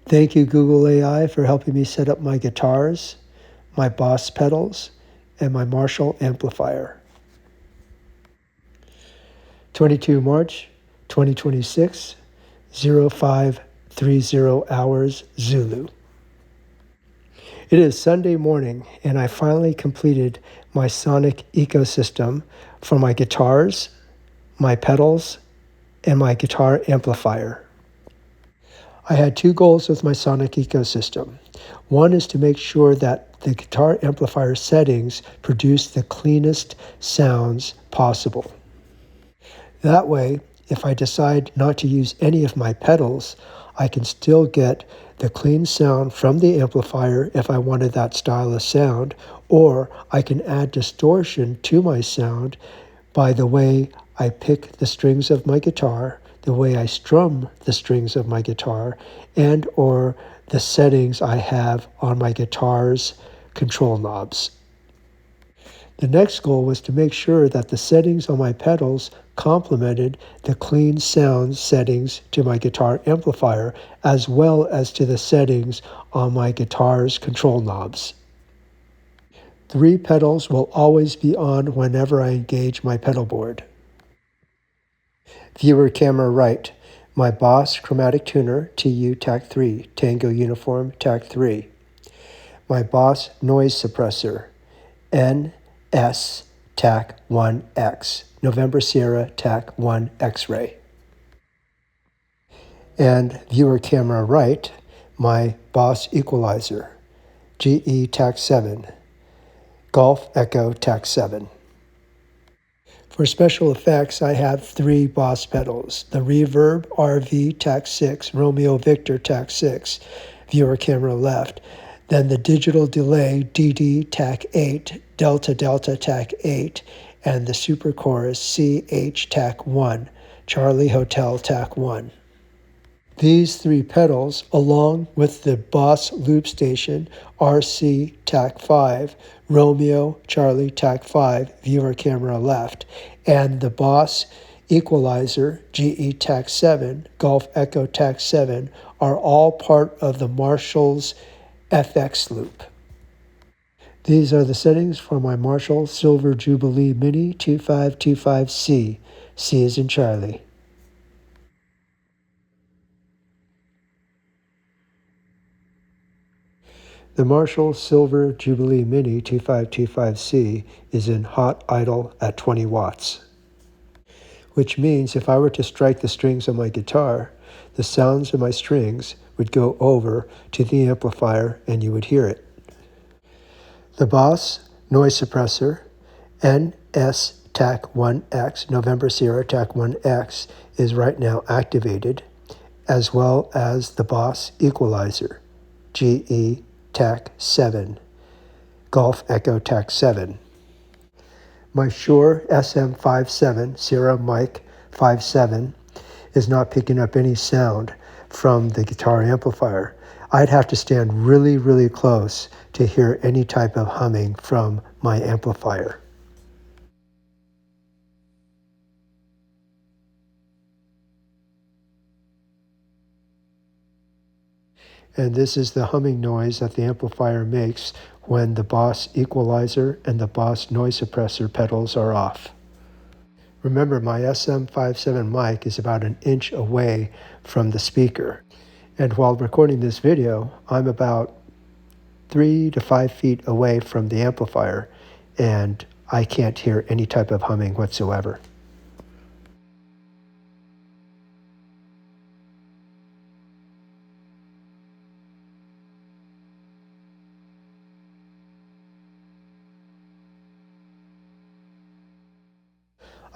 Thank you, Google AI, for helping me set up my guitars, my Boss pedals, and my Marshall amplifier. 22 March 2026, 0530 hours Zulu. It is Sunday morning, and I finally completed my sonic ecosystem for my guitars, my pedals, and my guitar amplifier. I had two goals with my sonic ecosystem. One is to make sure that the guitar amplifier settings produce the cleanest sounds possible. That way, if I decide not to use any of my pedals, I can still get the clean sound from the amplifier if I wanted that style of sound, or I can add distortion to my sound by the way I pick the strings of my guitar, the way I strum the strings of my guitar, and or the settings I have on my guitar's control knobs. The next goal was to make sure that the settings on my pedals complemented the clean sound settings to my guitar amplifier, as well as to the settings on my guitar's control knobs. 3 pedals will always be on whenever I engage my pedal board. Viewer camera right, my Boss Chromatic Tuner TU TAC3, Tango Uniform TAC3. My Boss Noise Suppressor NS TAC1X, November Sierra TAC1 X-Ray. And viewer camera right, my Boss Equalizer GE TAC7, Golf Echo TAC7. For special effects, I have 3 Boss pedals: the Reverb RV TAC6, Romeo Victor TAC6, viewer camera left, then the Digital Delay DD TAC8, Delta Delta TAC8, and the Super Chorus CH TAC1, Charlie Hotel TAC1. These 3 pedals, along with the Boss Loop Station RC TAC5, Romeo Charlie TAC5, viewer camera left, and the Boss Equalizer GE TAC7, Golf Echo TAC7, are all part of the Marshall's FX loop. These are the settings for my Marshall Silver Jubilee Mini 2525C. C is in Charlie. The Marshall Silver Jubilee Mini 2525C is in hot idle at 20 watts, which means if I were to strike the strings on my guitar, the sounds of my strings would go over to the amplifier and you would hear it. The Boss Noise Suppressor NS TAC1X, November Sierra TAC1X, is right now activated, as well as the Boss Equalizer GE TAC7, Golf Echo TAC7. My Shure SM57 Sierra Mic 57 is not picking up any sound from the guitar amplifier. I'd have to stand really, really close to hear any type of humming from my amplifier. And this is the humming noise that the amplifier makes when the Boss Equalizer and the Boss Noise Suppressor pedals are off. Remember, my SM57 mic is about an inch away from the speaker. And while recording this video, I'm about 3 to 5 feet away from the amplifier, and I can't hear any type of humming whatsoever.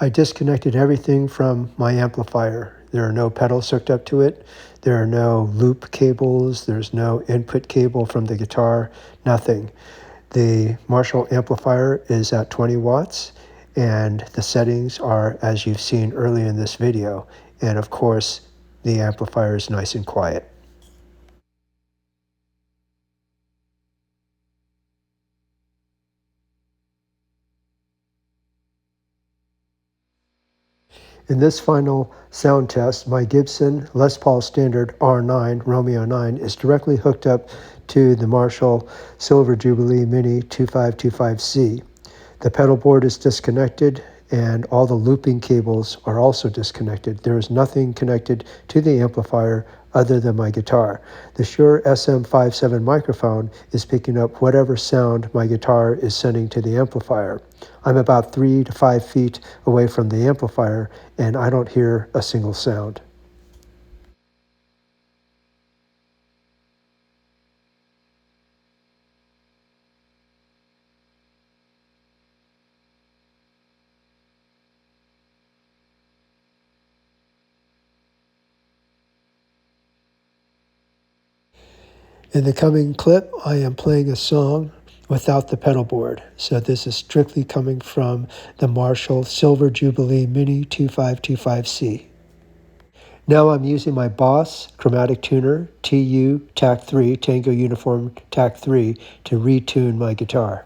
I disconnected everything from my amplifier. There are no pedals hooked up to it. There are no loop cables. There's no input cable from the guitar, nothing. The Marshall amplifier is at 20 watts, and the settings are as you've seen earlier in this video. And of course, the amplifier is nice and quiet. In this final sound test, my Gibson Les Paul Standard R9 Romeo 9 is directly hooked up to the Marshall Silver Jubilee Mini 2525C. The pedal board is disconnected and all the looping cables are also disconnected. There is nothing connected to the amplifier other than my guitar. The Shure SM57 microphone is picking up whatever sound my guitar is sending to the amplifier. I'm about 3 to 5 feet away from the amplifier and I don't hear a single sound. In the coming clip, I am playing a song without the pedal board. So this is strictly coming from the Marshall Silver Jubilee Mini 2525C. Now I'm using my Boss Chromatic Tuner TU TAC 3, Tango Uniform TAC 3, to retune my guitar.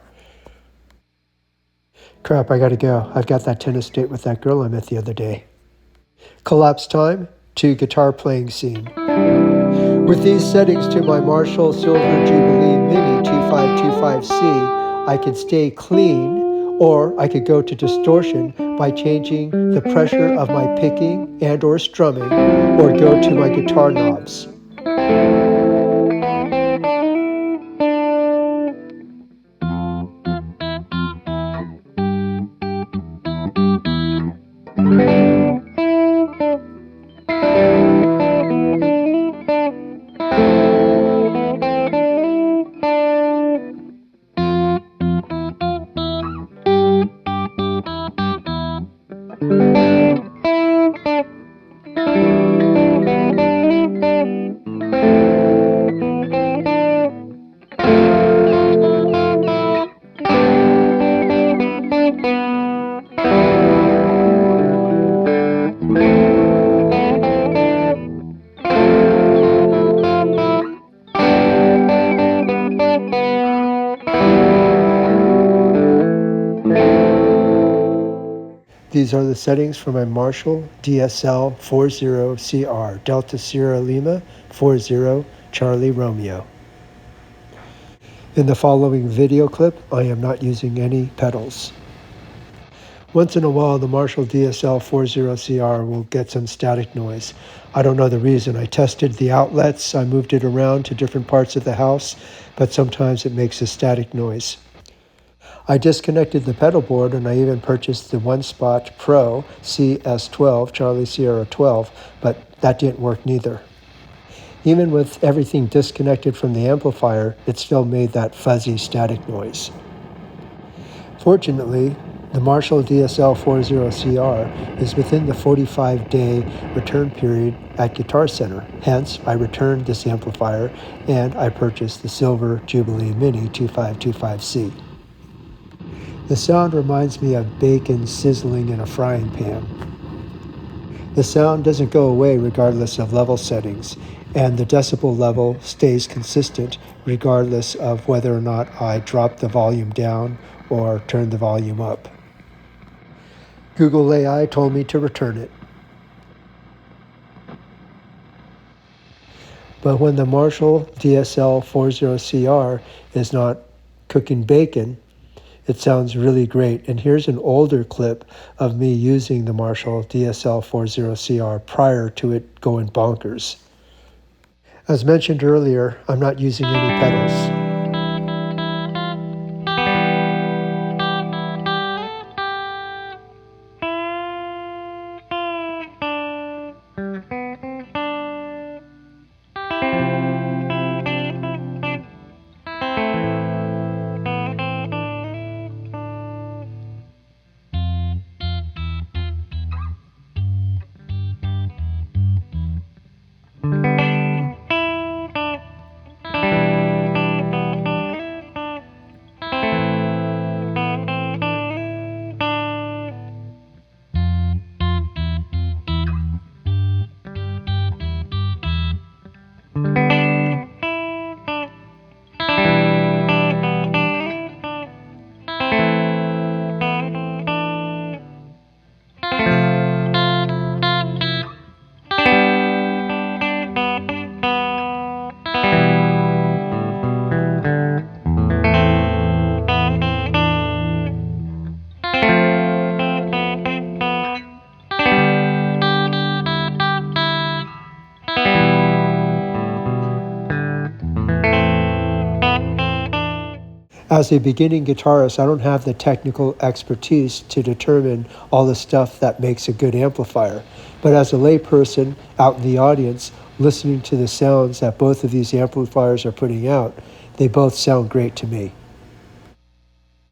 Crap, I gotta go. I've got that tennis date with that girl I met the other day. Collapse time to guitar playing scene. With these settings to my Marshall Silver Jubilee Mini 2525C, I could stay clean, or I could go to distortion by changing the pressure of my picking and or strumming, or go to my guitar knobs. These are the settings for my Marshall DSL40CR, Delta Sierra Lima 40 Charlie Romeo. In the following video clip, I am not using any pedals. Once in a while, the Marshall DSL40CR will get some static noise. I don't know the reason. I tested the outlets, I moved it around to different parts of the house, but sometimes it makes a static noise. I disconnected the pedal board and I even purchased the One Spot Pro CS12, Charlie Sierra 12, but that didn't work neither. Even with everything disconnected from the amplifier, it still made that fuzzy static noise. Fortunately, the Marshall DSL40CR is within the 45-day return period at Guitar Center. Hence, I returned this amplifier and I purchased the Silver Jubilee Mini 2525C. The sound reminds me of bacon sizzling in a frying pan. The sound doesn't go away regardless of level settings, and the decibel level stays consistent regardless of whether or not I drop the volume down or turn the volume up. Google AI told me to return it. But when the Marshall DSL40CR is not cooking bacon, it sounds really great. And here's an older clip of me using the Marshall DSL40CR prior to it going bonkers. As mentioned earlier, I'm not using any pedals. As a beginning guitarist, I don't have the technical expertise to determine all the stuff that makes a good amplifier. But as a layperson out in the audience, listening to the sounds that both of these amplifiers are putting out, they both sound great to me.